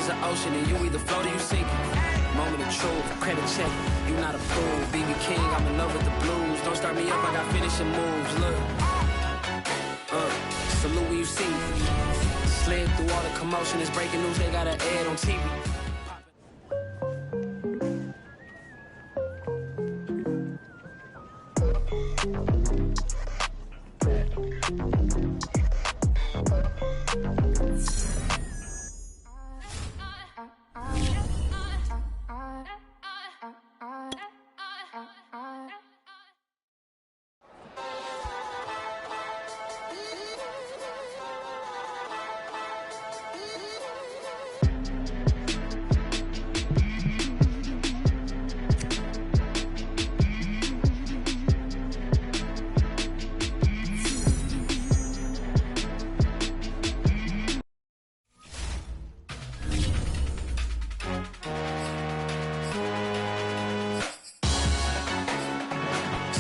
there's an ocean and you either float or you sink. Moment of truth, credit check, you not approved. BB King, I'm in love with the blues. Don't start me up, I got finishing moves. Look, salute when you see me. Slid through all the commotion, it's breaking news, they got an ad on TV.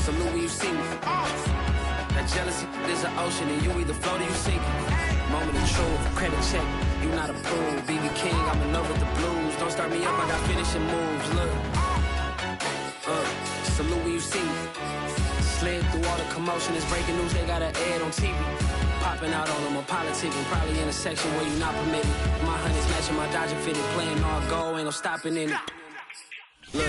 Salute when you see me. That jealousy is an ocean and you either float or you sink. Moment of truth, credit check, you not approved. BB King, I'm in love with the blues. Don't start me up, I got finishing moves. Look, salute when you see me. Slid through all the commotion, it's breaking news, they got an ad on TV. Popping out on them, I'm politicking, probably in a section where you not permitted. My honey's matching my Dodger fitted, playing all gold, ain't no stopping in it. Look,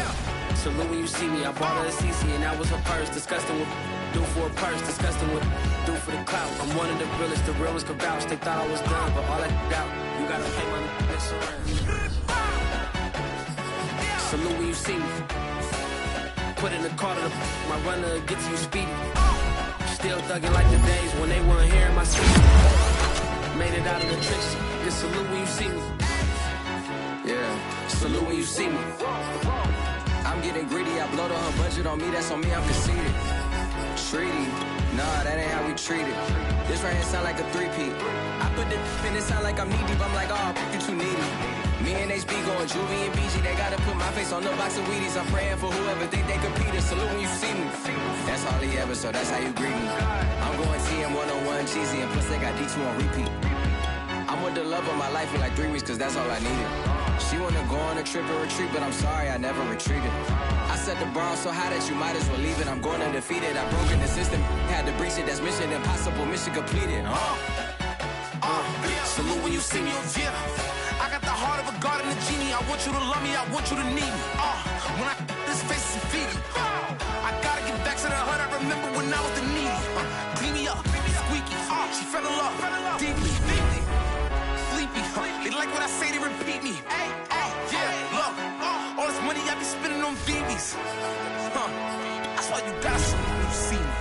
salute when you see me, I bought her a CC and that was her purse. Disgusting with do for a purse, disgusting with do for the clout. I'm one of the realest could vouch. They thought I was done, but all that out, you gotta pay my next around. Salute when you see me. Put in the car to my runner, get to you speedy. Still thugging like the days when they weren't here in my city. Made it out of the trenches, just salute when you see me. Yeah, salute when you see me. I'm getting greedy, I blowed on her budget on me, that's on me, I'm conceited. Treaty, nah, that ain't how we treat it. This right here sound like a three-peat. I put the in it sound like I'm knee deep, I'm like, oh, you too needy. Me and HB going Juvie and BG, they gotta put my face on the box of Wheaties. I'm praying for whoever think they competed. Salute when you see me. That's all he ever, so that's how you greet me. I'm going TM 101 cheesy, and plus they got D2 on repeat. I'm with the love of my life for like 3 weeks, cause that's all I needed. She wanna go on a trip or retreat, but I'm sorry, I never retreated. I set the bar so high that you might as well leave it. I'm going undefeated, I broke in the system, had to breach it, that's mission impossible, mission completed. Salute when you see me, yeah. I got the heart of a god and a genie. I want you to love me, I want you to need me. When I this face is feedy. I gotta get back to the hood, I remember when I was the needy. Clean me up, squeaky. She fell in love, deeply. Sleepy, they like what I say, they repeat me. Yeah, look, all this money I be spending on BBs. That's why you gotta salute when you see me.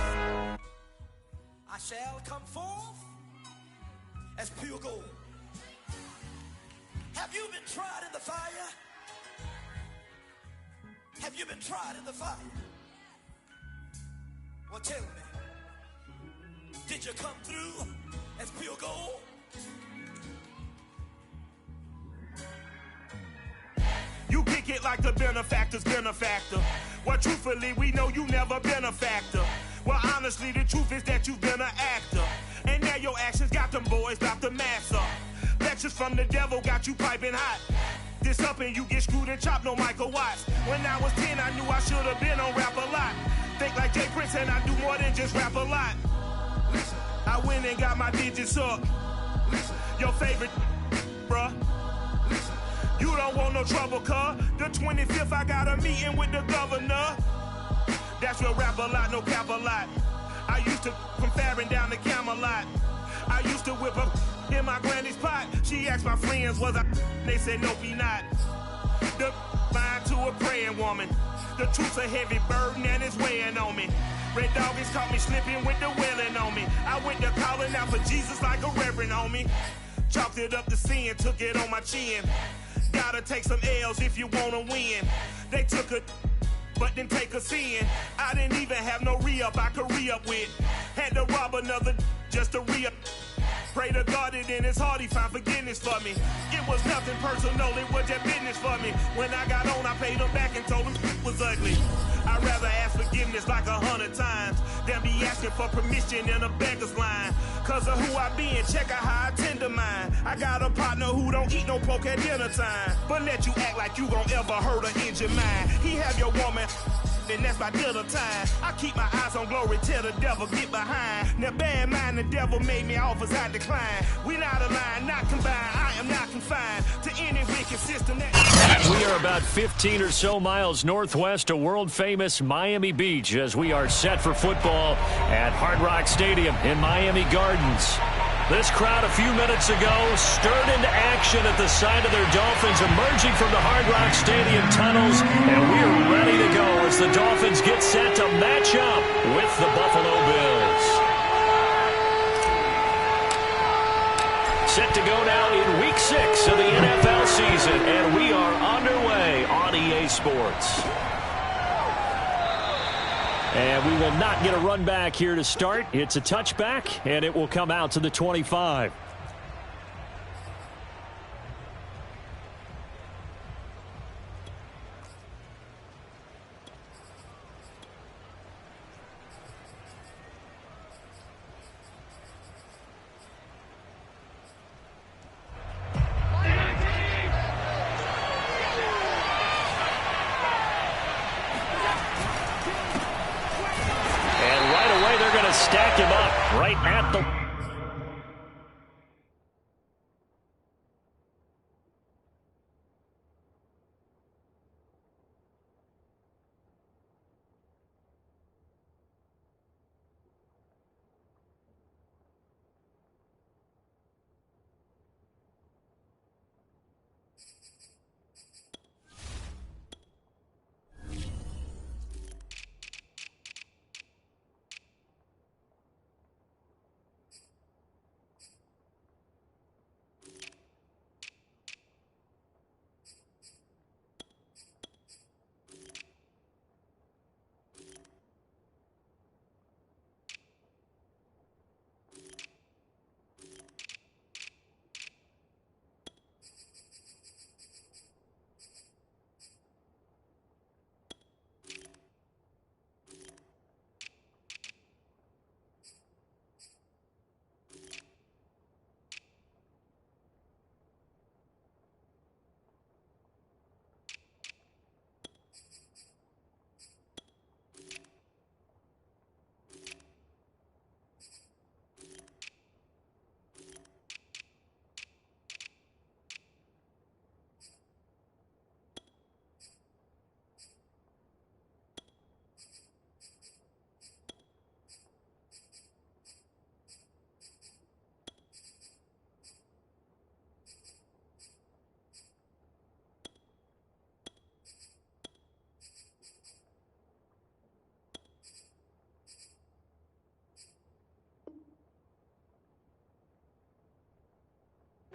I shall come forth as pure gold. Have you been tried in the fire? Have you been tried in the fire? Well, tell me, did you come through as pure gold? You kick it like the benefactor's benefactor. Well, truthfully, we know you never been a factor. Well, honestly, the truth is that you've been an actor. And now your actions got them boys about to mass up. Lectures from the devil got you piping hot. This up and you get screwed and chopped, no Michael Watts. When I was 10, I knew I should have been on rap a lot. Think like Jay Prince and I do more than just rap a lot. I went and got my digits up. Your favorite, bruh. You don't want no trouble, cuz. The 25th, I got a meeting with the governor. That's real rap a lot, no cap a lot. I used to from Farron down to Camelot. I used to whip up in my granny's pot. She asked my friends, was I? They said, nope, he not. The line to a praying woman. The truth's a heavy burden and it's weighing on me. Red Doggies caught me slipping with the wailing on me. I went to calling out for Jesus like a reverend on me. Chalked it up to sin, took it on my chin. Gotta take some L's if you wanna win. They took a but didn't take a sin. I didn't even have no re-up I could re-up with. Had to rob another just to re-up. Pray to God that in his heart he found forgiveness for me. It was nothing personal, it was just business for me. When I got on, I paid him back and told him it was ugly. I'd rather ask for forgiveness like 100 times. Then be asking for permission in a beggar's line. Cause of who I be and check out how I tend to mine. I got a partner who don't eat no pork at dinner time, but let you act like you gon' ever hurt or injure mine. He have your woman, and that's by dinner time. I keep my eyes on glory till the devil get behind. Now bear in mind the devil made me offers I decline. We not aligned, not combined. I am not confined to any wicked system that... We are about 15 or so miles northwest of world-famous Miami Beach as we are set for football at Hard Rock Stadium in Miami Gardens. This crowd a few minutes ago stirred into action at the side of their Dolphins emerging from the Hard Rock Stadium tunnels, and we're ready to go as the Dolphins get set to match up with the Buffalo Bills. Set to go now in Week 6 of the NFL season, and we are underway on EA Sports. And we will not get a run back here to start. It's a touchback, and it will come out to the 25. Stack him up right at the...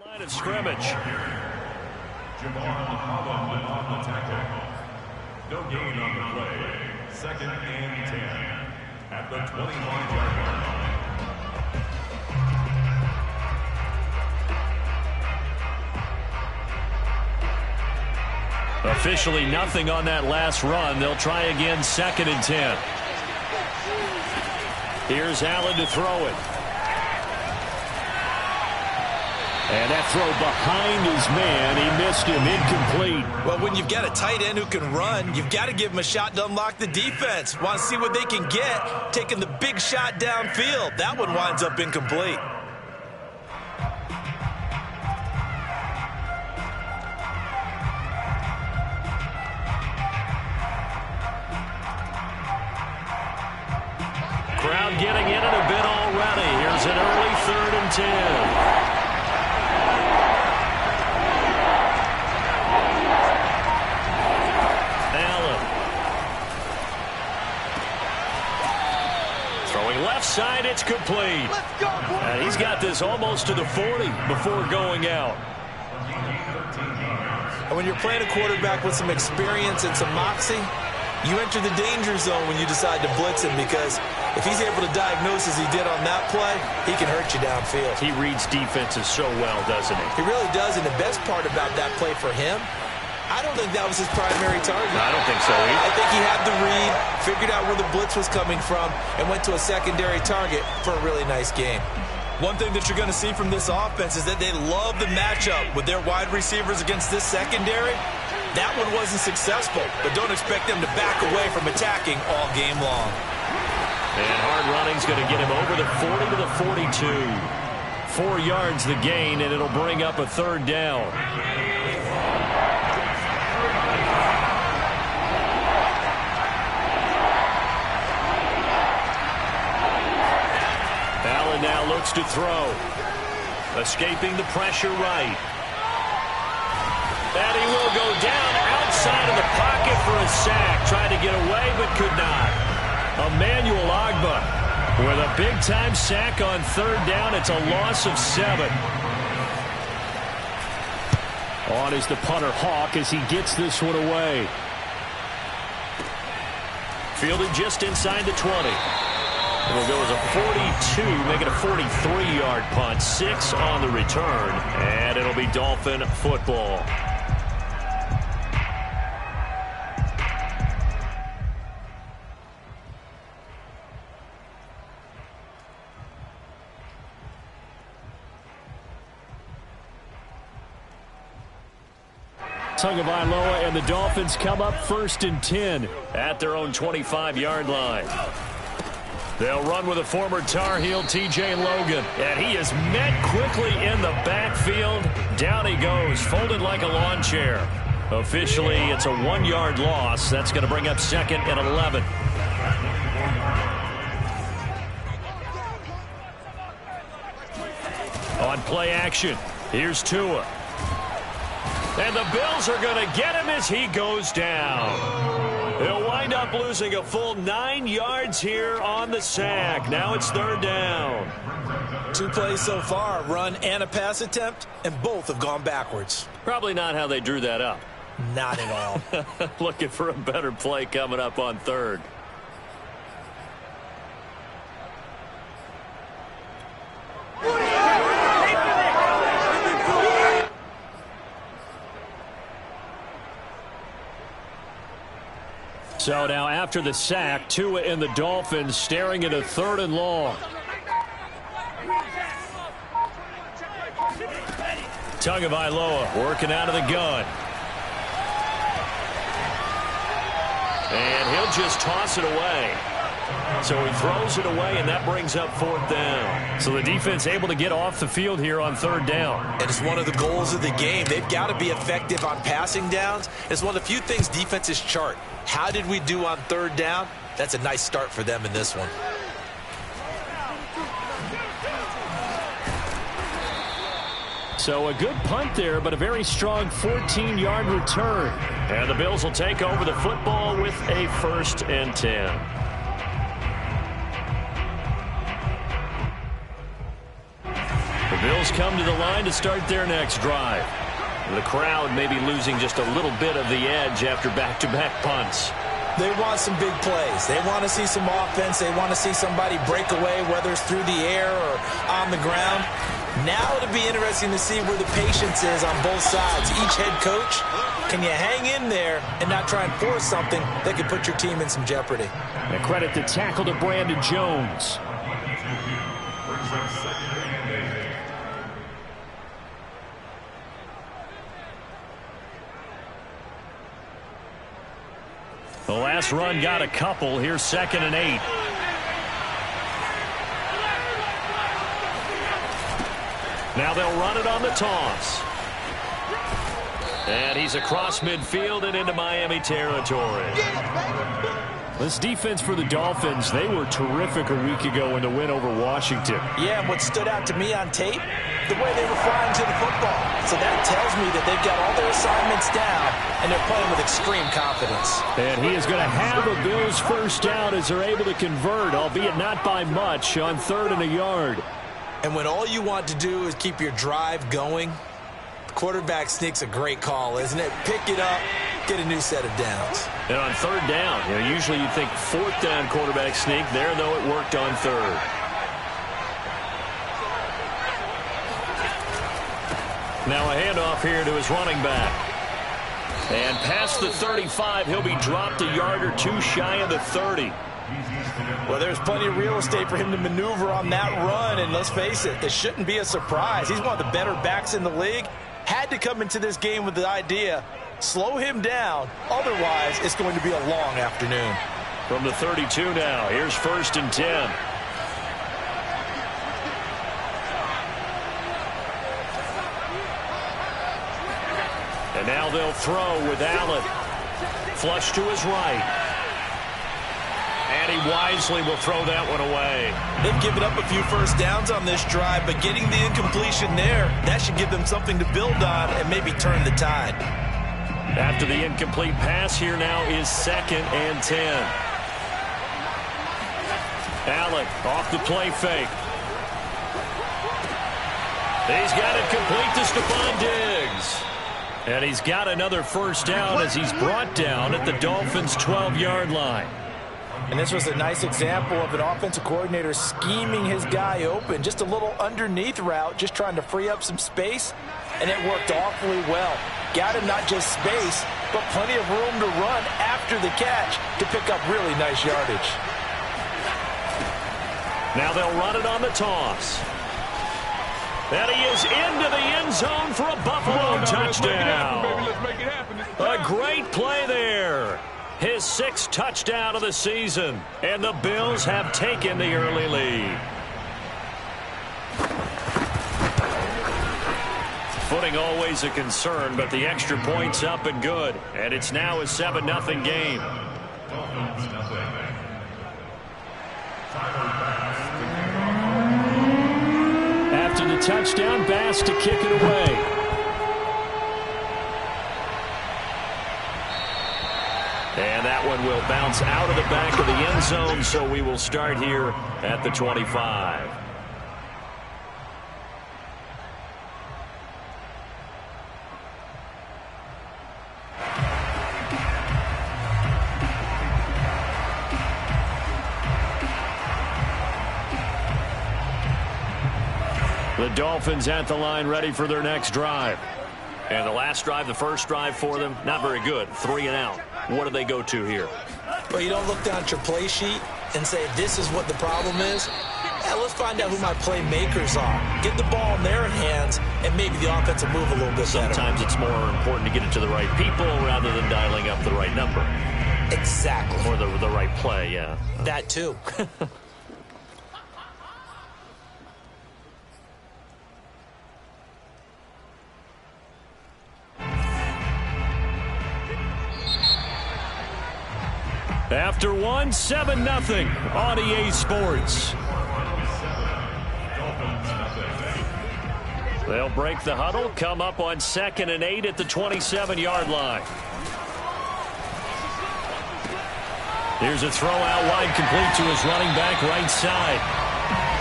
Line of scrimmage. No gain on the play. 2nd and 10 at the 21-yard line. Officially nothing on that last run. They'll try again 2nd and 10. Here's Allen to throw it. And that throw behind his man, he missed him, incomplete. Well, when you've got a tight end who can run, you've got to give him a shot to unlock the defense. Want to see what they can get, taking the big shot downfield. That one winds up incomplete. Crowd getting in it a bit already. Here's an early 3rd and 10. Left side, it's complete. And he's got this almost to the 40 before going out. And when you're playing a quarterback with some experience and some moxie, you enter the danger zone when you decide to blitz him, because if he's able to diagnose as he did on that play, he can hurt you downfield. He reads defenses so well, doesn't he? He really does, and the best part about that play for him I don't think that was his primary target. I don't think so either. I think he had the read, figured out where the blitz was coming from, and went to a secondary target for a really nice game. One thing that you're going to see from this offense is that they love the matchup with their wide receivers against this secondary. That one wasn't successful, but don't expect them to back away from attacking all game long. And hard running's going to get him over the 40 to the 42. 4 yards the gain, and it'll bring up a third down. Allen now looks to throw. Escaping the pressure right. And he will go down outside of the pocket for a sack. Tried to get away, but could not. Emmanuel Ogbah with a big-time sack on third down. It's a loss of 7. On is the punter Hawk as he gets this one away. Fielded just inside the 20. It'll go as a 42, making a 43-yard punt. 6 on the return, and it'll be Dolphin football. Tagovailoa and the Dolphins come up 1st and 10 at their own 25-yard line. They'll run with a former Tar Heel, T.J. Logan. And he is met quickly in the backfield. Down he goes, folded like a lawn chair. Officially, it's a 1-yard loss. That's going to bring up 2nd and 11. On play action, here's Tua. And the Bills are going to get him as he goes down. He'll wind up losing a full 9 yards here on the sack. Now it's 3rd down. 2 plays so far, run and a pass attempt, and both have gone backwards. Probably not how they drew that up. Not at all. Looking for a better play coming up on 3rd. So now after the sack, Tua and the Dolphins staring at a 3rd and long. Tagovailoa working out of the gun. And he'll just toss it away. So he throws it away, and that brings up 4th down. So the defense able to get off the field here on 3rd down. And it's one of the goals of the game. They've got to be effective on passing downs. It's one of the few things defenses chart. How did we do on 3rd down? That's a nice start for them in this one. So a good punt there, but a very strong 14-yard return. And the Bills will take over the football with a 1st and 10. The Bills come to the line to start their next drive. The crowd may be losing just a little bit of the edge after back-to-back punts. They want some big plays. They want to see some offense. They want to see somebody break away, whether it's through the air or on the ground. Now it'll be interesting to see where the patience is on both sides. Each head coach, can you hang in there and not try and force something that could put your team in some jeopardy? And credit the tackle to Brandon Jones. The last run got a couple. Here's 2nd and 8. Now they'll run it on the toss. And he's across midfield and into Miami territory. This defense for the Dolphins, they were terrific a week ago in the win over Washington. Yeah, and what stood out to me on tape, the way they were flying to the football. So that tells me that they've got all their assignments down, and they're playing with extreme confidence. And he is going to have the Bills' first down as they're able to convert, albeit not by much, on 3rd and a yard. And when all you want to do is keep your drive going, the quarterback sneak's a great call, isn't it? Pick it up, get a new set of downs. And on 3rd down, usually you'd think 4th down quarterback sneak. There, though, it worked on 3rd. Now a handoff here to his running back. And past the 35, he'll be dropped a yard or two shy of the 30. Well, there's plenty of real estate for him to maneuver on that run, and let's face it, this shouldn't be a surprise. He's one of the better backs in the league. Had to come into this game with the idea, slow him down, otherwise it's going to be a long afternoon. From the 32 now, here's 1st and 10. And now they'll throw with Allen. Flush to his right. And he wisely will throw that one away. They've given up a few first downs on this drive, but getting the incompletion there, that should give them something to build on and maybe turn the tide. After the incomplete pass, here now is 2nd and 10. Allen off the play fake. He's got it complete to Stephon Diggs. And he's got another first down as he's brought down at the Dolphins' 12-yard line. And this was a nice example of an offensive coordinator scheming his guy open. Just a little underneath route, just trying to free up some space, and it worked awfully well. Got him not just space, but plenty of room to run after the catch to pick up really nice yardage. Now they'll run it on the toss. And he is into the end zone for a Buffalo touchdown. A great play there. His 6th touchdown of the season. And the Bills have taken the early lead. Footing always a concern, but the extra point's up and good. And it's now a 7-0 game. After the touchdown, Bass to kick it away. And that one will bounce out of the back of the end zone, so we will start here at the 25. The Dolphins at the line, ready for their next drive. And the last drive, the first drive for them, not very good. 3 and out. What do they go to here? Well, you don't look down at your play sheet and say, this is what the problem is. Let's find out who my playmakers are. Get the ball in their hands, and maybe the offense will move a little bit better. Sometimes it's more important to get it to the right people rather than dialing up the right number. Exactly. Or the right play, yeah. That too. After 7-0 on EA Sports. They'll break the huddle, come up on 2nd and 8 at the 27-yard line. Here's a throw out wide, complete to his running back right side.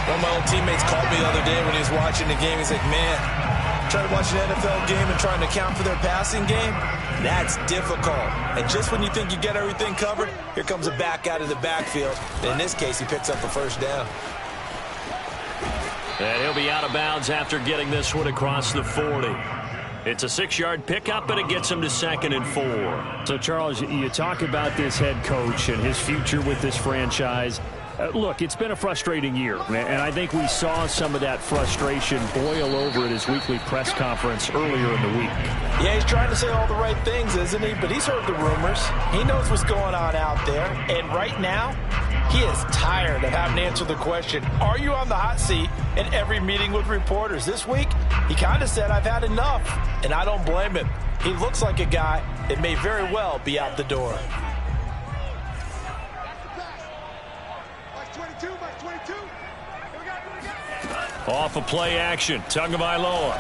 One of my old teammates called me the other day when he was watching the game. He's like, man, trying to watch an NFL game and trying to account for their passing game, that's difficult. And just when you think you get everything covered, here comes a back out of the backfield. And in this case, he picks up a first down. And he'll be out of bounds after getting this one across the 40. It's a 6-yard pickup, and it gets him to 2nd and 4. So, Charles, you talk about this head coach and his future with this franchise. Look, it's been a frustrating year, and I think we saw some of that frustration boil over at his weekly press conference earlier in the week. Yeah, he's trying to say all the right things, isn't he? But he's heard the rumors. He knows what's going on out there. And right now, he is tired of having to answer the question, are you on the hot seat in every meeting with reporters? This week, he kind of said, I've had enough. And I don't blame him. He looks like a guy that may very well be out the door. Off of play action, Tagovailoa.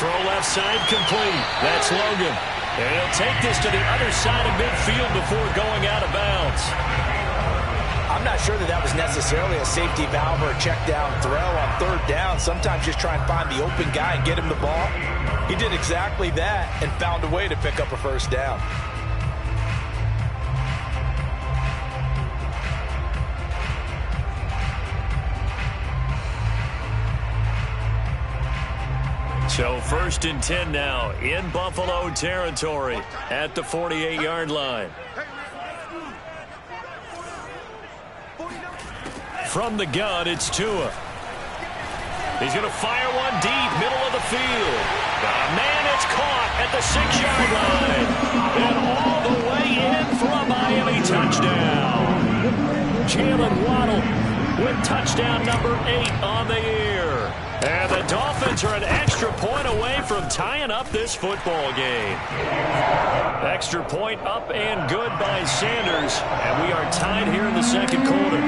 Throw left side, complete. That's Logan. And he'll take this to the other side of midfield before going out of bounds. I'm not sure that was necessarily a safety valve or a check down throw on 3rd down. Sometimes just try and find the open guy and get him the ball. He did exactly that and found a way to pick up a first down. So 1st and 10 now in Buffalo territory at the 48-yard line. From the gun, it's Tua. He's going to fire one deep, middle of the field. Man, it's caught at the 6-yard line. And all the way in for a Miami touchdown. Jalen Waddle with touchdown number 8 on the year. And the Dolphins are an extra point away from tying up this football game. Extra point up and good by Sanders. And we are tied here in the second quarter.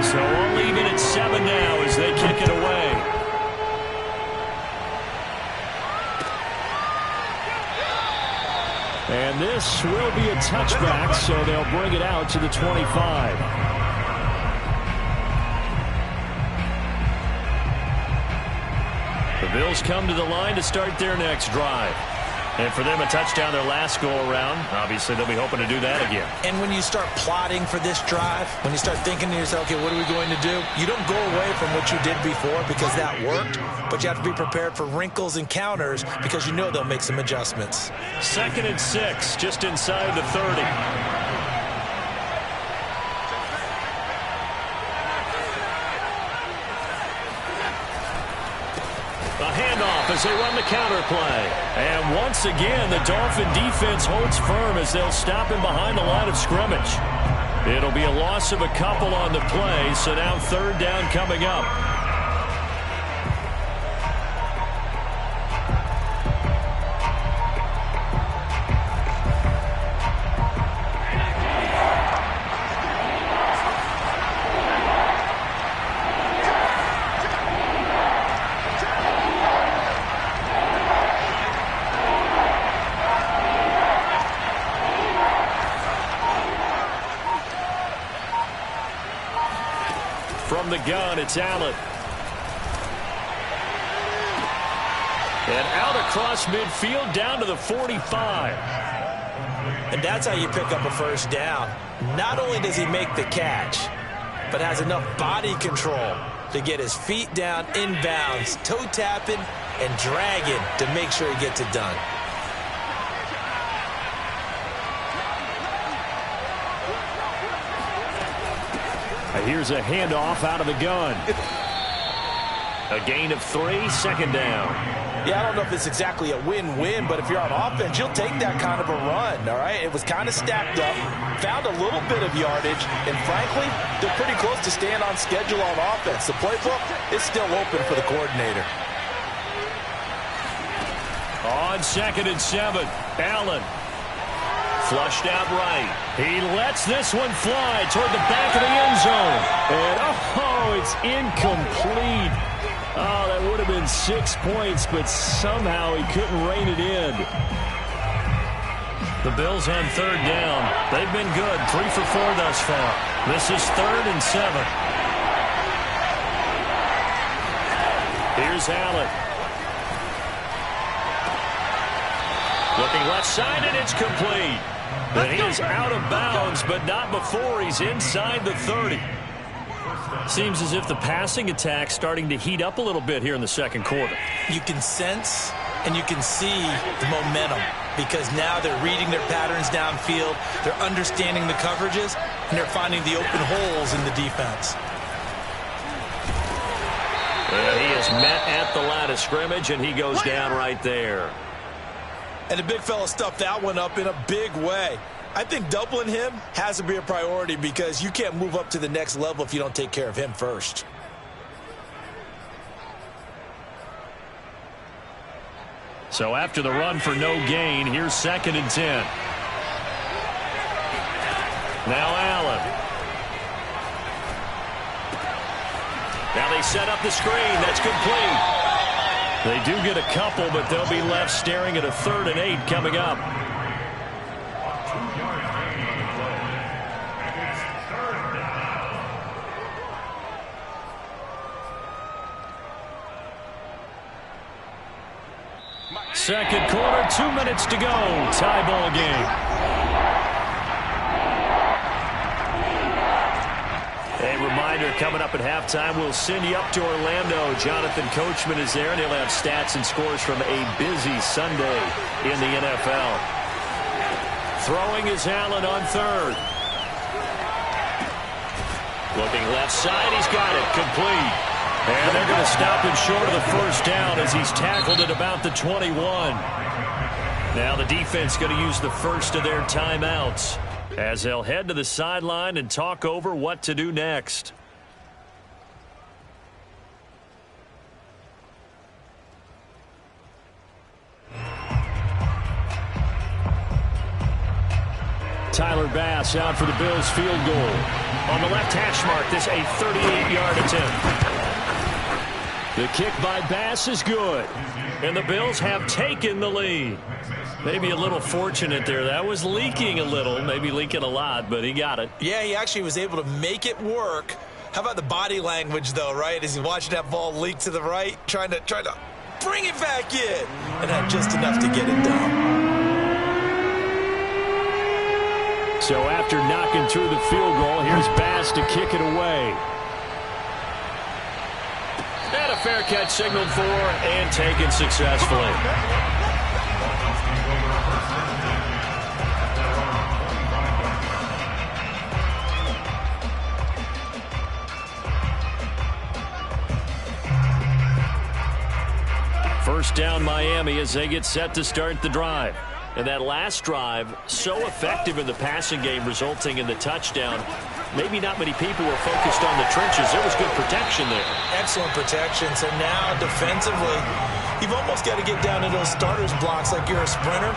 So we'll leave it at 7 now as they kick it away. And this will be a touchback, so they'll bring it out to the 25. The Bills come to the line to start their next drive. And for them, a touchdown their last go-around. Obviously, they'll be hoping to do that again. And when you start plotting for this drive, when you start thinking to yourself, okay, what are we going to do? You don't go away from what you did before because that worked, but you have to be prepared for wrinkles and counters because you know they'll make some adjustments. 2nd and 6, just inside the 30. A handoff as they run the counter play. And once again, the Dolphin defense holds firm as they'll stop him behind the line of scrimmage. It'll be a loss of a couple on the play, so now 3rd down coming up. From the gun, it's Allen. And out across midfield down to the 45. And that's how you pick up a 1st down. Not only does he make the catch, but has enough body control to get his feet down inbounds, toe tapping and dragging to make sure he gets it done. Here's a handoff out of the gun. A gain of 3, 2nd down. Yeah, I don't know if it's exactly a win-win, but if you're on offense, you'll take that kind of a run, all right? It was kind of stacked up, found a little bit of yardage, and frankly, they're pretty close to staying on schedule on offense. The playbook is still open for the coordinator. On 2nd and 7, Allen. Flushed out right. He lets this one fly toward the back of the end zone. And, oh, it's incomplete. Oh, that would have been 6 points, but somehow he couldn't rein it in. The Bills on 3rd down. They've been good. 3 for 4 thus far. This is 3rd and 7. Here's Allen. Looking left side, and it's complete. But he is out of bounds, but not before he's inside the 30. Seems as if the passing attack's starting to heat up a little bit here in the second quarter. You can sense and you can see the momentum because now they're reading their patterns downfield, they're understanding the coverages, and they're finding the open holes in the defense. He is met at the line of scrimmage, and he goes down right there. And the big fella stuffed that one up in a big way. I think doubling him has to be a priority because you can't move up to the next level if you don't take care of him first. So after the run for no gain, here's 2nd and 10. Now Allen. Now they set up the screen. That's complete. They do get a couple, but they'll be left staring at a 3rd and 8 coming up. Second quarter, 2 minutes to go. Tie ball game. A reminder, coming up at halftime, we'll send you up to Orlando. Jonathan Coachman is there, and he'll have stats and scores from a busy Sunday in the NFL. Throwing is Allen on third. Looking left side, he's got it, complete. And they're going to stop him short of the first down as he's tackled at about the 21. Now the defense going to use the first of their timeouts as they'll head to the sideline and talk over what to do next. Tyler Bass out for the Bills field goal. On the left hash mark, this a 38-yard attempt. The kick by Bass is good. And the Bills have taken the lead. Maybe a little fortunate there. That was leaking a little, maybe leaking a lot, but he got it. Yeah, he actually was able to make it work. How about the body language, though, right? As he watched that ball leak to the right, trying to bring it back in. And had just enough to get it done. So after knocking through the field goal, here's Bass to kick it away. And a fair catch signaled for and taken successfully. First down Miami as they get set to start the drive. And that last drive, so effective in the passing game, resulting in the touchdown. Maybe not many people were focused on the trenches. There was good protection there. Excellent protection. So now defensively, you've almost got to get down to those starters blocks like you're a sprinter.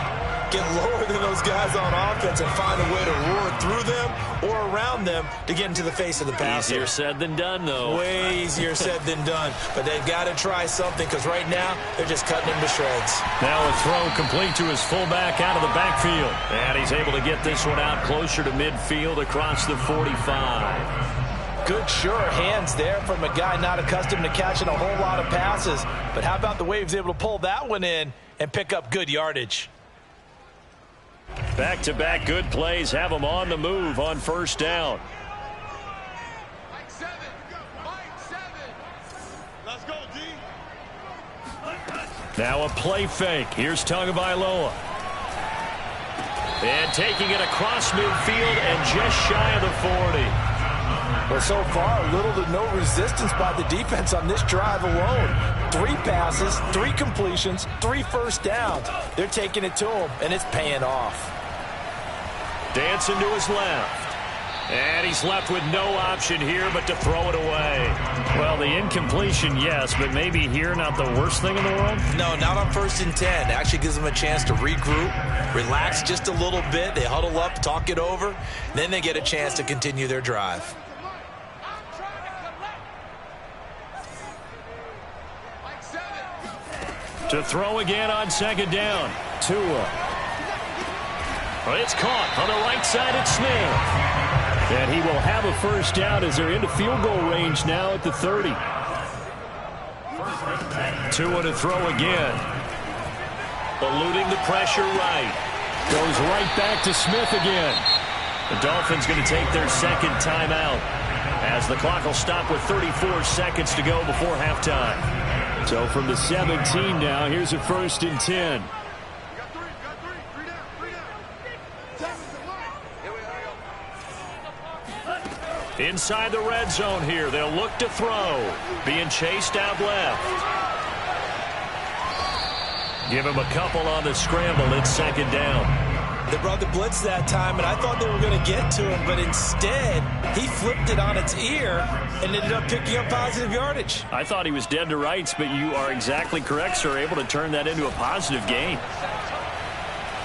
Get lower than those guys on offense and find a way to roar through them or around them to get into the face of the passer. Easier said than done, though. Way easier said than done. But they've got to try something because right now they're just cutting him to shreds. Now a throw complete to his fullback out of the backfield. And he's able to get this one out closer to midfield across the 45. Good, sure hands there from a guy not accustomed to catching a whole lot of passes. But how about the way he was able to pull that one in and pick up good yardage? Back-to-back good plays have them on the move on first down. Let's go, D. Now a play fake. Here's Tagovailoa. And taking it across midfield and just shy of the 40. Well, so far, little to no resistance by the defense on this drive alone. 3 passes, 3 completions, 3 first downs. They're taking it to him, and it's paying off. Dancing to his left. And he's left with no option here but to throw it away. Well, the incompletion, yes, but maybe here not the worst thing in the world? No, not on 1st and 10. Actually gives them a chance to regroup, relax just a little bit. They huddle up, talk it over. Then they get a chance to continue their drive. To throw again on second down. Tua. It's caught on the right side at Smith. And he will have a first down as they're into field goal range now at the 30. Tua to throw again. Eluding the pressure right. Goes right back to Smith again. The Dolphins going to take their second timeout as the clock will stop with 34 seconds to go before halftime. So from the 17 now, here's a 1st and 10. Inside the red zone here, they'll look to throw. Being chased out left. Give him a couple on the scramble. It's second down. They brought the blitz that time, and I thought they were going to get to him, but instead, he flipped it on its ear and ended up picking up positive yardage. I thought he was dead to rights, but you are exactly correct, sir. Able to turn that into a positive gain.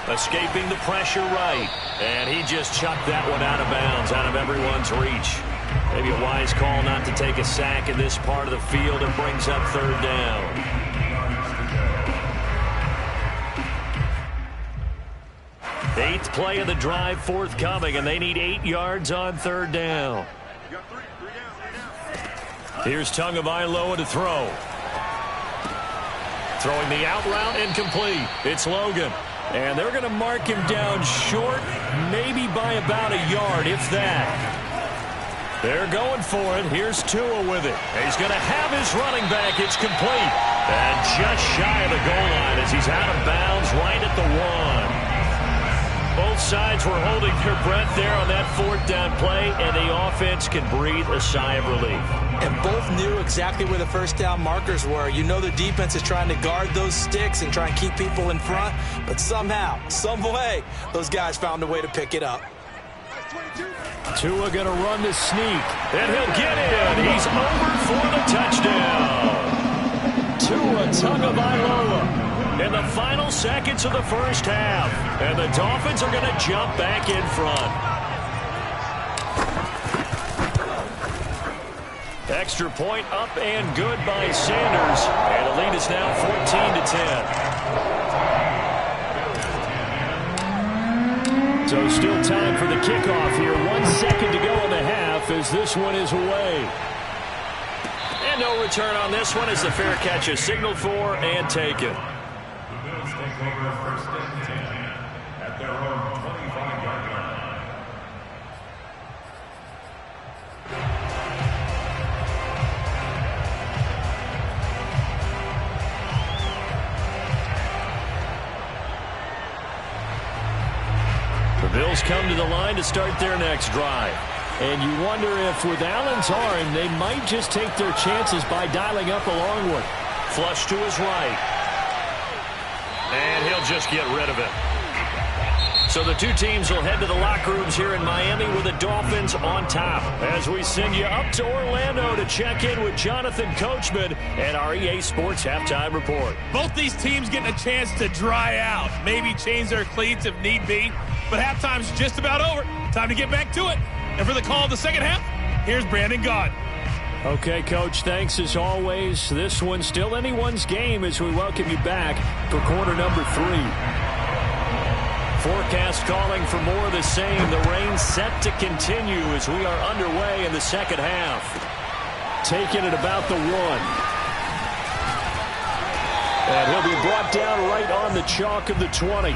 Escaping the pressure right, and he just chucked that one out of bounds, out of everyone's reach. Maybe a wise call not to take a sack in this part of the field and brings up third down. 8th play of the drive forthcoming, and they need 8 yards on third down. Here's Tagovailoa to throw. Throwing the out route incomplete. It's Logan. And they're going to mark him down short, maybe by about a yard, if that. They're going for it. Here's Tua with it. He's going to have his running back. It's complete. And just shy of the goal line as he's out of bounds right at the 1. Both sides were holding their breath there on that 4th down play, and the offense can breathe a sigh of relief. And both knew exactly where the first down markers were. You know the defense is trying to guard those sticks and try and keep people in front, but somehow, some way, those guys found a way to pick it up. Tua going to run the sneak, and he'll get in. He's over for the touchdown. Tua Tagovailoa in the final seconds of the first half. And the Dolphins are going to jump back in front. Extra point up and good by Sanders. And the lead is now 14-10. So still time for the kickoff here. 1 second to go in the half as this one is away. And no return on this one as the fair catch is signaled for and taken. Over first and 10 at their own 25-yard line. The Bills come to the line to start their next drive. And you wonder if with Allen's arm, they might just take their chances by dialing up a long one. Flush to his right. And he'll just get rid of it. So the two teams will head to the locker rooms here in Miami with the Dolphins on top. As we send you up to Orlando to check in with Jonathan Coachman and our EA Sports Halftime Report. Both these teams getting a chance to dry out. Maybe change their cleats if need be. But halftime's just about over. Time to get back to it. And for the call of the second half, here's Brandon Gaudin. Okay, Coach, thanks as always. This one's still anyone's game as we welcome you back for quarter number 3. Forecast calling for more of the same. The rain set to continue as we are underway in the second half. Taking it about the 1. And he'll be brought down right on the chalk of the 20.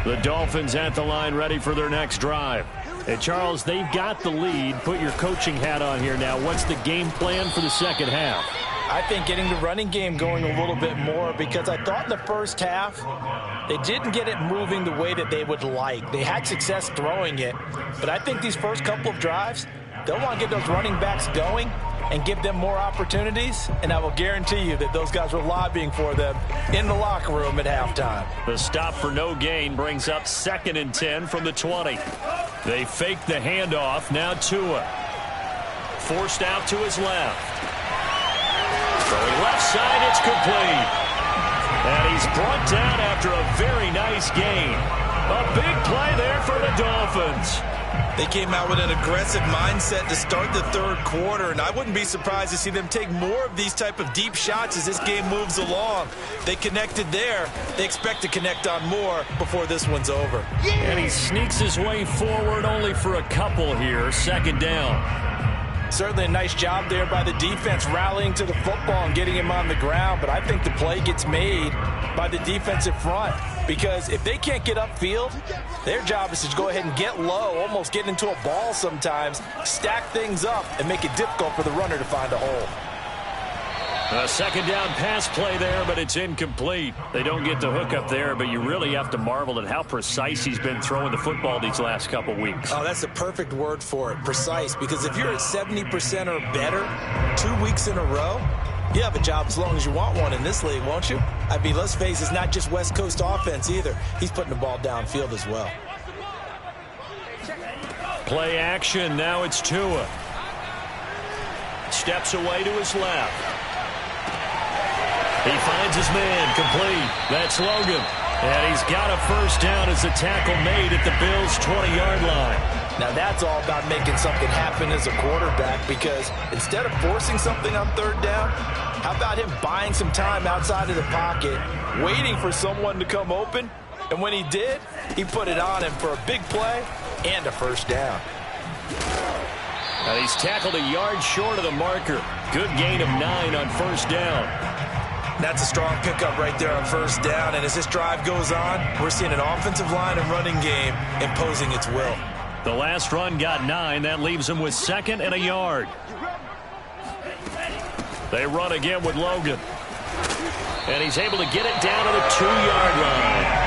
The Dolphins at the line ready for their next drive. Hey, Charles, they've got the lead. Put your coaching hat on here now. What's the game plan for the second half? I think getting the running game going a little bit more because I thought in the first half they didn't get it moving the way that they would like. They had success throwing it, but I think these first couple of drives, they'll want to get those running backs going and give them more opportunities, and I will guarantee you that those guys were lobbying for them in the locker room at halftime. The stop for no gain brings up 2nd and 10 from the 20. They fake the handoff. Now Tua. Forced out to his left. Going left side, it's complete. And he's brought down after a very nice gain. A big play there for the Dolphins. They came out with an aggressive mindset to start the third quarter, and I wouldn't be surprised to see them take more of these type of deep shots as this game moves along. They connected there. They expect to connect on more before this one's over. And he sneaks his way forward only for a couple here. 2nd down. Certainly a nice job there by the defense rallying to the football and getting him on the ground, but I think the play gets made by the defensive front because if they can't get upfield, their job is to go ahead and get low, almost get into a ball sometimes, stack things up, and make it difficult for the runner to find a hole. A 2nd down pass play there, but it's incomplete. They don't get the hook up there, but you really have to marvel at how precise he's been throwing the football these last couple weeks. Oh, that's the perfect word for it, precise, because if you're at 70% or better 2 weeks in a row, you have a job as long as you want one in this league, won't you? I mean, let's face it, it's not just West Coast offense either. He's putting the ball downfield as well. Play action, now it's Tua. Steps away to his left. He finds his man, complete. That's Logan. And he's got a first down as the tackle made at the Bills' 20-yard line. Now that's all about making something happen as a quarterback because instead of forcing something on 3rd down, how about him buying some time outside of the pocket, waiting for someone to come open, and when he did, he put it on him for a big play and a first down. And he's tackled a yard short of the marker. Good gain of 9 on 1st down. That's a strong pickup right there on first down. And as this drive goes on, we're seeing an offensive line and running game imposing its will. The last run got 9. That leaves them with 2nd and a yard. They run again with Logan. And he's able to get it down to the 2-yard line.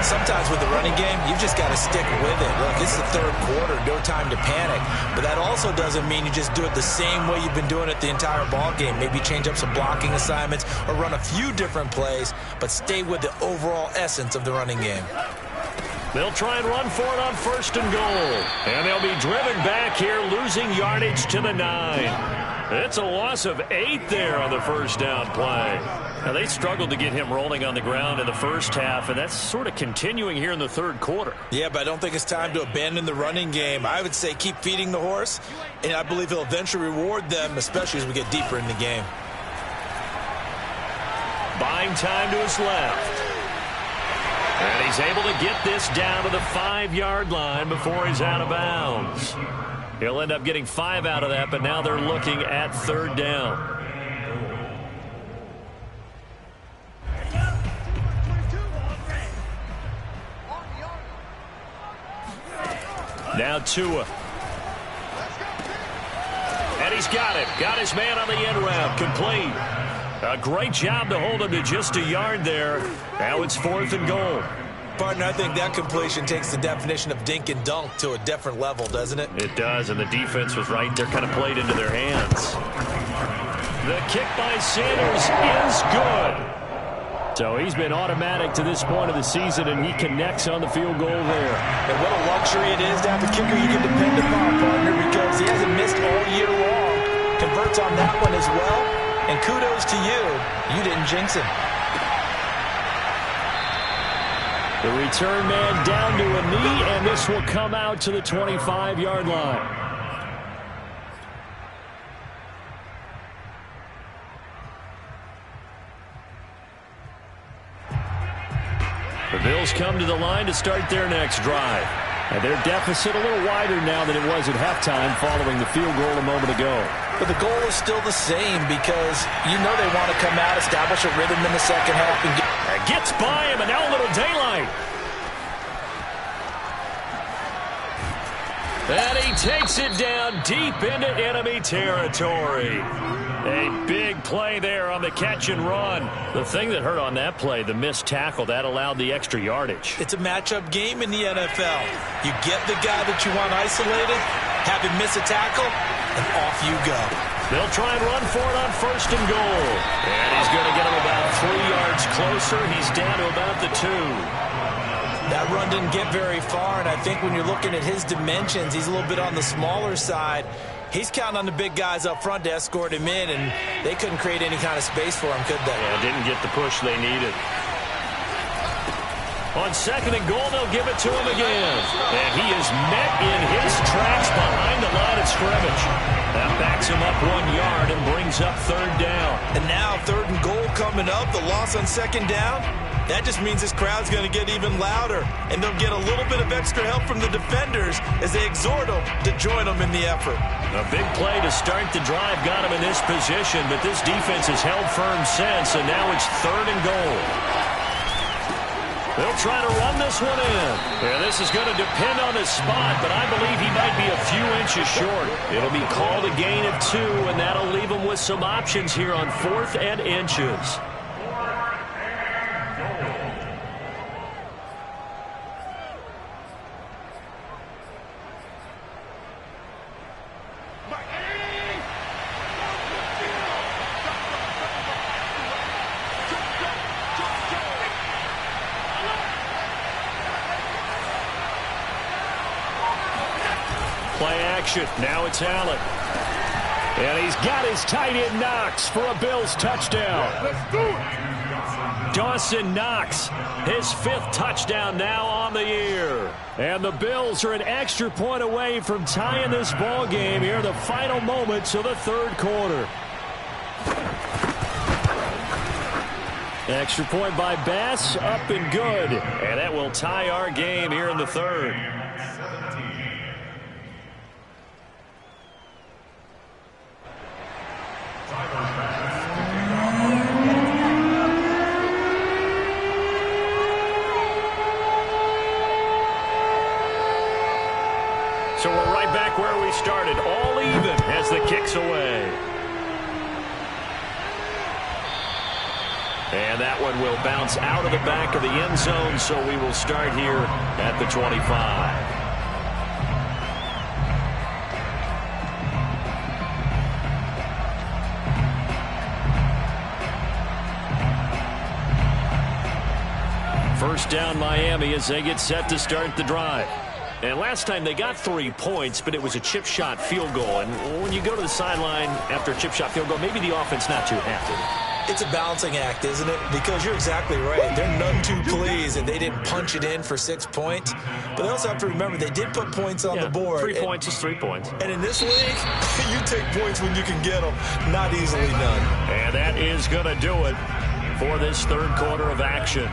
Sometimes with the running game, you've just got to stick with it. Look, it's the third quarter, no time to panic. But that also doesn't mean you just do it the same way you've been doing it the entire ball game. Maybe change up some blocking assignments or run a few different plays, but stay with the overall essence of the running game. They'll try and run for it on 1st and goal. And they'll be driven back here, losing yardage to the 9. It's a loss of 8 there on the first down play. Now, they struggled to get him rolling on the ground in the first half, and that's sort of continuing here in the third quarter. Yeah, but I don't think it's time to abandon the running game. I would say keep feeding the horse, and I believe he'll eventually reward them, especially as we get deeper in the game. Buying time to his left. And he's able to get this down to the 5-yard line before he's out of bounds. He'll end up getting 5 out of that, but now they're looking at 3rd down. Now Tua. And he's got it. Got his man on the end route. Complete. A great job to hold him to just a yard there. Now it's 4th and goal. Partner, I think that completion takes the definition of dink and dunk to a different level, doesn't it? It does, and the defense was right there, kind of played into their hands. The kick by Sanders is good. So he's been automatic to this point of the season, and he connects on the field goal there. And what a luxury it is to have a kicker you can depend upon, partner, because he hasn't missed all year long. Converts on that one as well, and kudos to you. You didn't jinx him. The return man down to a knee, and this will come out to the 25-yard line. The Bills come to the line to start their next drive. And their deficit a little wider now than it was at halftime following the field goal a moment ago. But the goal is still the same because you know they want to come out, establish a rhythm in the second half. And gets by him, and now a little daylight. And he takes it down deep into enemy territory. A big play there on the catch and run. The thing that hurt on that play, the missed tackle, that allowed the extra yardage. It's a matchup game in the NFL. You get the guy that you want isolated, have him miss a tackle, and off you go. They'll try and run for it on 1st and goal. And he's going to get him about 3 yards closer. He's down to about the 2. That run didn't get very far, and I think when you're looking at his dimensions, he's a little bit on the smaller side. He's counting on the big guys up front to escort him in, and they couldn't create any kind of space for him, could they? Yeah, didn't get the push they needed. On 2nd and goal, they'll give it to him again. And he is met in his tracks behind the line of scrimmage. That backs him up 1 yard and brings up 3rd down. And now 3rd and goal coming up, the loss on 2nd down. That just means this crowd's going to get even louder, and they'll get a little bit of extra help from the defenders as they exhort them to join them in the effort. A big play to start the drive got him in this position, but this defense has held firm since, and now it's 3rd and goal. They'll try to run this one in. Yeah, this is going to depend on his spot, but I believe he might be a few inches short. It'll be called a gain of 2, and that'll leave him with some options here on 4th and inches. Play action. Now it's Allen. And he's got his tight end Knox for a Bills touchdown. Let's do it. Dawson Knox, his 5th touchdown now on the year. And the Bills are an extra point away from tying this ball game here in the final moments of the 3rd quarter. Extra point by Bass, up and good. And that will tie our game here in the 3rd. 6 away. And that one will bounce out of the back of the end zone, so we will start here at the 25. First down Miami as they get set to start the drive. And last time they got 3 points, but it was a chip shot field goal. And when you go to the sideline after a chip shot field goal, maybe the offense not too happy. It's a balancing act, isn't it? Because you're exactly right. They're none too pleased that they didn't punch it in for 6 points. But they also have to remember they did put points on the board. 3 points is 3 points. And in this league, you take points when you can get them. Not easily done. And that is going to do it for this third quarter of action.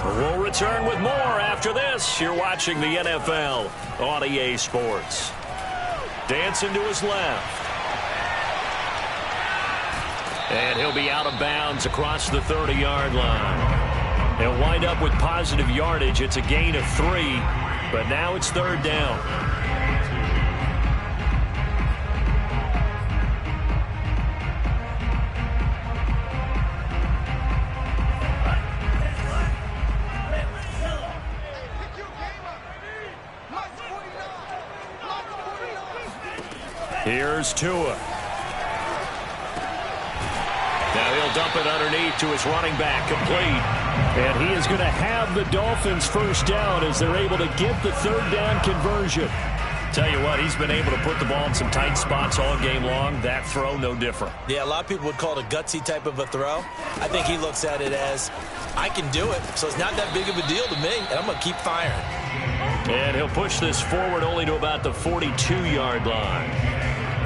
We'll return with more after this. You're watching the NFL on EA Sports. Dancing to his left. And he'll be out of bounds across the 30-yard line. He'll wind up with positive yardage. It's a gain of 3, but now it's third down. Here's Tua. Now he'll dump it underneath to his running back, complete. And he is going to have the Dolphins first down as they're able to get the third down conversion. Tell you what, he's been able to put the ball in some tight spots all game long. That throw, no different. Yeah, a lot of people would call it a gutsy type of a throw. I think he looks at it as, I can do it, so it's not that big of a deal to me, and I'm going to keep firing. And he'll push this forward only to about the 42-yard line.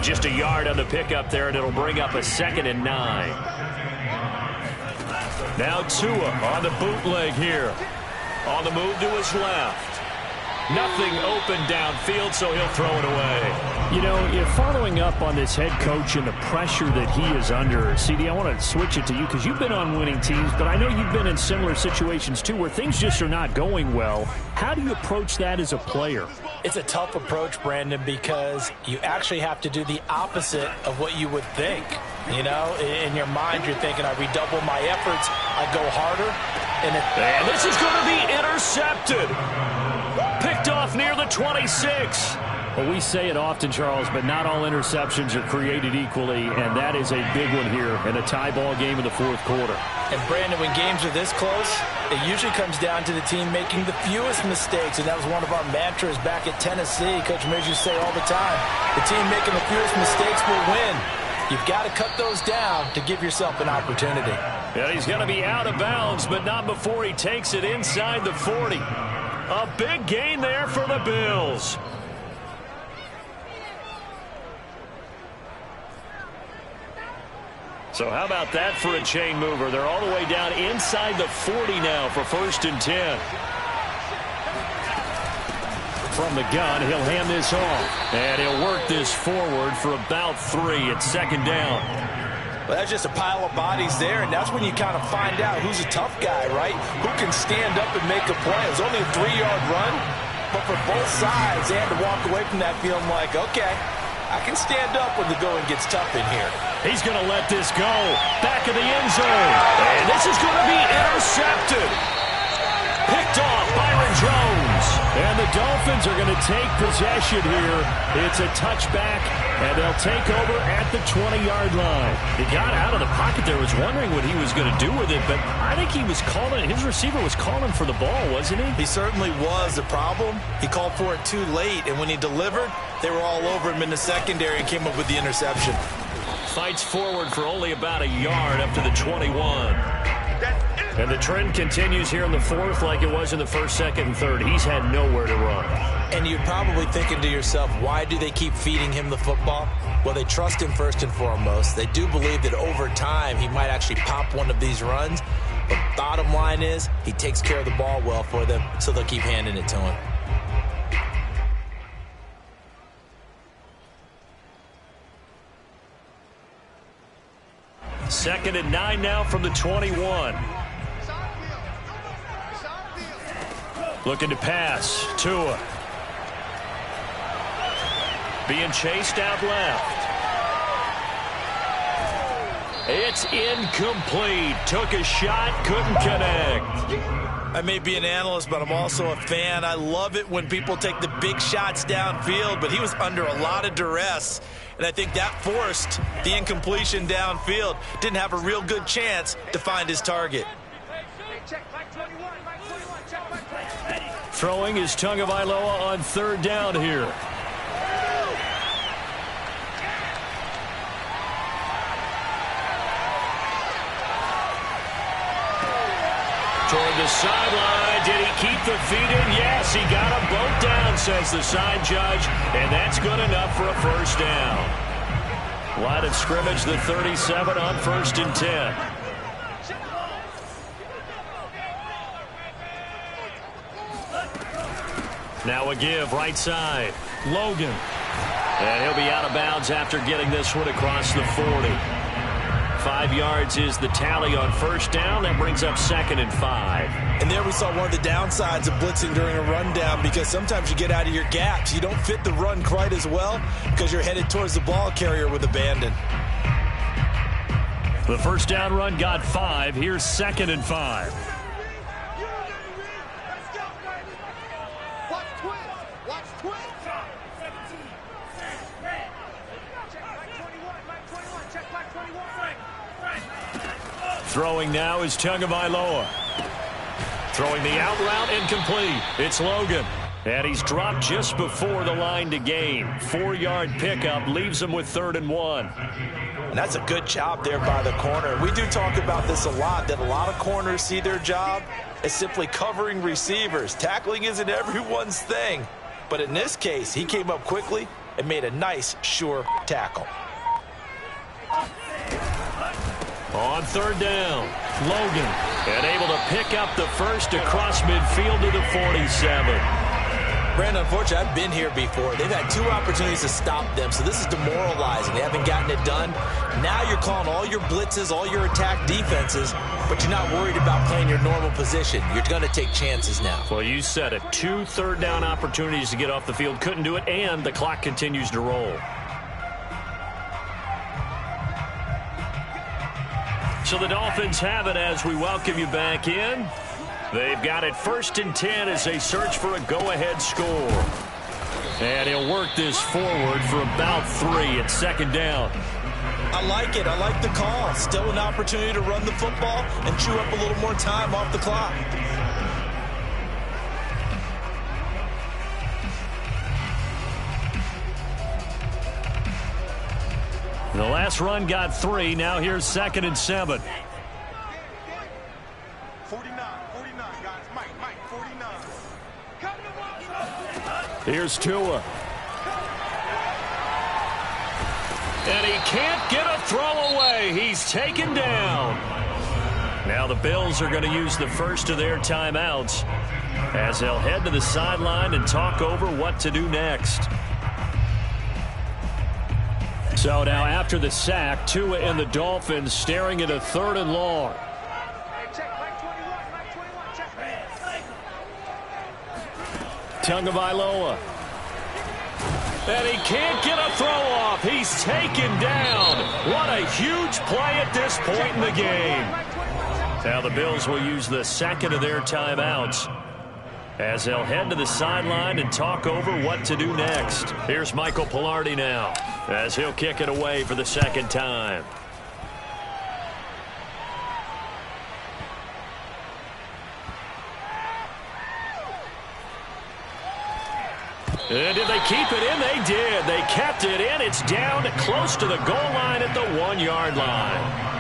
Just a yard on the pickup there, and it'll bring up a 2nd and 9. Now Tua on the bootleg here. On the move to his left. Nothing open downfield, so he'll throw it away. You know, following up on this head coach and the pressure that he is under, CD, I want to switch it to you because you've been on winning teams, but I know you've been in similar situations too where things just are not going well. How do you approach that as a player? It's a tough approach, Brandon, because you actually have to do the opposite of what you would think. You know, in your mind, you're thinking, I redouble my efforts, I go harder. And this is going to be intercepted. Picked off near the 26. Well, we say it often, Charles, but not all interceptions are created equally, and that is a big one here in a tie ball game in the fourth quarter. And, Brandon, when games are this close, it usually comes down to the team making the fewest mistakes, and that was one of our mantras back at Tennessee. Coach Mears used to say all the time, the team making the fewest mistakes will win. You've got to cut those down to give yourself an opportunity. Yeah, he's going to be out of bounds, but not before he takes it inside the 40. A big gain there for the Bills. So how about that for a chain mover? They're all the way down inside the 40 now for 1st and 10. From the gun, he'll hand this off. And he'll work this forward for about 3 at 2nd down. Well, that's just a pile of bodies there, and that's when you kind of find out who's a tough guy, right? Who can stand up and make a play. It was only a 3-yard run, but for both sides, they had to walk away from that feeling like, okay, I can stand up when the going gets tough in here. He's going to let this go. Back of the end zone. And this is going to be intercepted. Picked off Byron Jones. And the Dolphins are going to take possession here. It's a touchback, and they'll take over at the 20-yard line. He got out of the pocket there, was wondering what he was going to do with it, but I think he was calling, his receiver was calling for the ball, wasn't he? He certainly was. The problem, he called for it too late, and when he delivered, they were all over him in the secondary and came up with the interception. Fights forward for only about a yard up to the 21. And the trend continues here in the fourth like it was in the first, second, and third. He's had nowhere to run. And you're probably thinking to yourself, why do they keep feeding him the football? Well, they trust him first and foremost. They do believe that over time he might actually pop one of these runs. But bottom line is he takes care of the ball well for them, so they'll keep handing it to him. Second and 9 now from the 21. Looking to pass. Tua. Being chased out left. It's incomplete. Took a shot, couldn't connect. I may be an analyst, but I'm also a fan. I love it when people take the big shots downfield, but he was under a lot of duress, and I think that forced the incompletion downfield. Didn't have a real good chance to find his target. Throwing is Tagovailoa on third down here. Toward the sideline. Did he keep the feet in? Yes, he got them both down, says the side judge, and that's good enough for a first down. Line of scrimmage, the 37 on 1st and 10. Now a give, right side. Logan. And he'll be out of bounds after getting this one across the 40. 5 yards is the tally on first down. That brings up 2nd and 5. And there we saw one of the downsides of blitzing during a rundown, because sometimes you get out of your gaps. You don't fit the run quite as well because you're headed towards the ball carrier with abandon. The first down run got 5. Here's 2nd and 5. Throwing now is Tagovailoa. Throwing the out route, incomplete. It's Logan. And he's dropped just before the line to gain. 4-yard pickup leaves him with 3rd and 1. And that's a good job there by the corner. We do talk about this a lot, that a lot of corners see their job as simply covering receivers. Tackling isn't everyone's thing. But in this case, he came up quickly and made a nice, sure tackle. On 3rd down, Logan, and able to pick up the first across midfield to the 47. Brandon, unfortunately, I've been here before. They've had 2 opportunities to stop them, so this is demoralizing. They haven't gotten it done. Now you're calling all your blitzes, all your attack defenses, but you're not worried about playing your normal position. You're going to take chances now. Well, you said it. 2 third-down opportunities to get off the field. Couldn't do it, and the clock continues to roll. So the Dolphins have it as we welcome you back in. They've got it 1st and 10 as they search for a go-ahead score. And he'll work this forward for about 3 at 2nd down. I like it. I like the call. Still an opportunity to run the football and chew up a little more time off the clock. The last run got 3. Now here's 2nd and 7. 49, guys. Mike, 49. Here's Tua. And he can't get a throw away. He's taken down. Now the Bills are going to use the first of their timeouts as they'll head to the sideline and talk over what to do next. So now after the sack, Tua and the Dolphins staring at a 3rd and long. Tagovailoa. And he can't get a throw off. He's taken down. What a huge play at this point in the game. Now the Bills will use the 2nd of their timeouts as they'll head to the sideline and talk over what to do next. Here's Michael Pilardi now as he'll kick it away for the 2nd time. And did they keep it in? They did. They kept it in. It's down close to the goal line at the 1-yard line.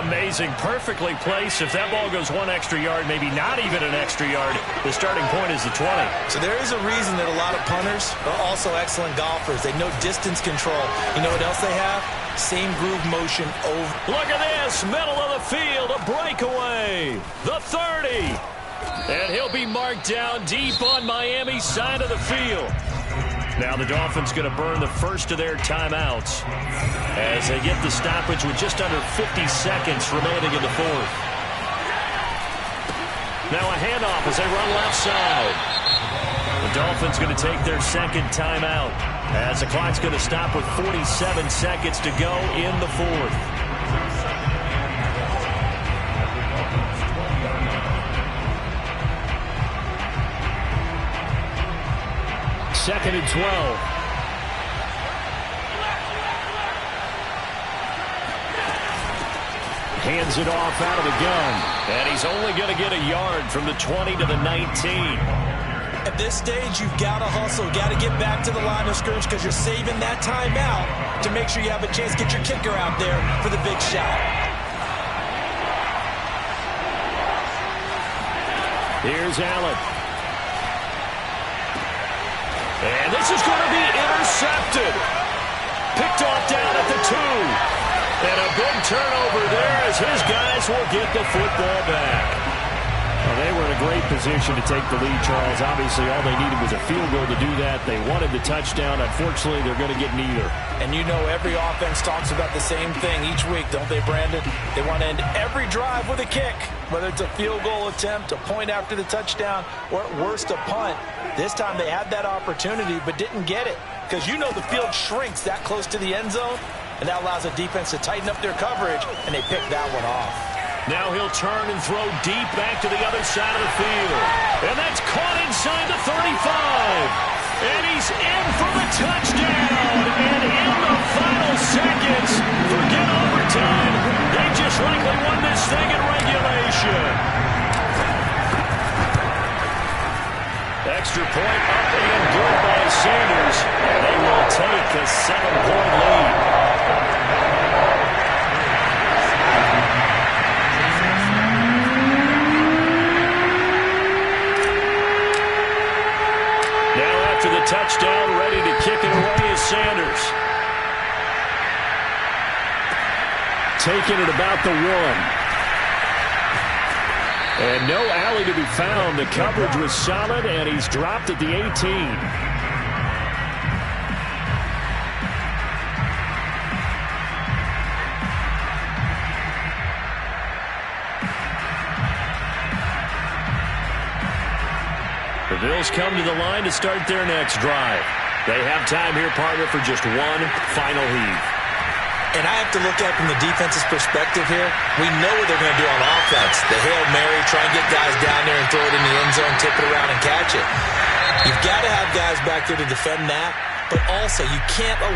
Amazing. Perfectly placed. If that ball goes 1 extra yard, maybe not even an extra yard, the starting point is the 20. So there is a reason that a lot of punters are also excellent golfers. They know distance control. You know what else they have? Same groove motion over. Look at this. Middle of the field. A breakaway. The 30. And he'll be marked down deep on Miami's side of the field. Now the Dolphins going to burn the first of their timeouts as they get the stoppage with just under 50 seconds remaining in the 4th. Now a handoff as they run left side. The Dolphins going to take their 2nd timeout as the clock's going to stop with 47 seconds to go in the 4th. 2nd and 12. Hands it off out of the gun. And he's only going to get a yard from the 20 to the 19. At this stage, you've got to hustle, got to get back to the line of scrimmage because you're saving that timeout to make sure you have a chance to get your kicker out there for the big shot. Here's Allen. And this is going to be intercepted. Picked off down at the 2. And a big turnover there as his guys will get the football back. Well, they were in a great position to take the lead, Charles. Obviously, all they needed was a field goal to do that. They wanted the touchdown. Unfortunately, they're going to get neither. And you know every offense talks about the same thing each week, don't they, Brandon? They want to end every drive with a kick, whether it's a field goal attempt, a point after the touchdown, or at worst, a punt. This time they had that opportunity but didn't get it because you know the field shrinks that close to the end zone, and that allows the defense to tighten up their coverage, and they pick that one off. Now he'll turn and throw deep back to the other side of the field. And that's caught inside the 35. And he's in for the touchdown. And in the final seconds, forget overtime. They just likely won this thing in regulation. Extra point up and good by Sanders. And they will take a 7-point lead. After the touchdown, ready to kick it away is Sanders. Taking it about the 1. And no alley to be found. The coverage was solid, and he's dropped at the 18. The Bills come to the line to start their next drive. They have time here, partner, for just one final heave. And I have to look at it from the defense's perspective here. We know what they're going to do on offense. The Hail Mary, try and get guys down there and throw it in the end zone, tip it around and catch it. You've got to have guys back there to defend that, but also you can't allow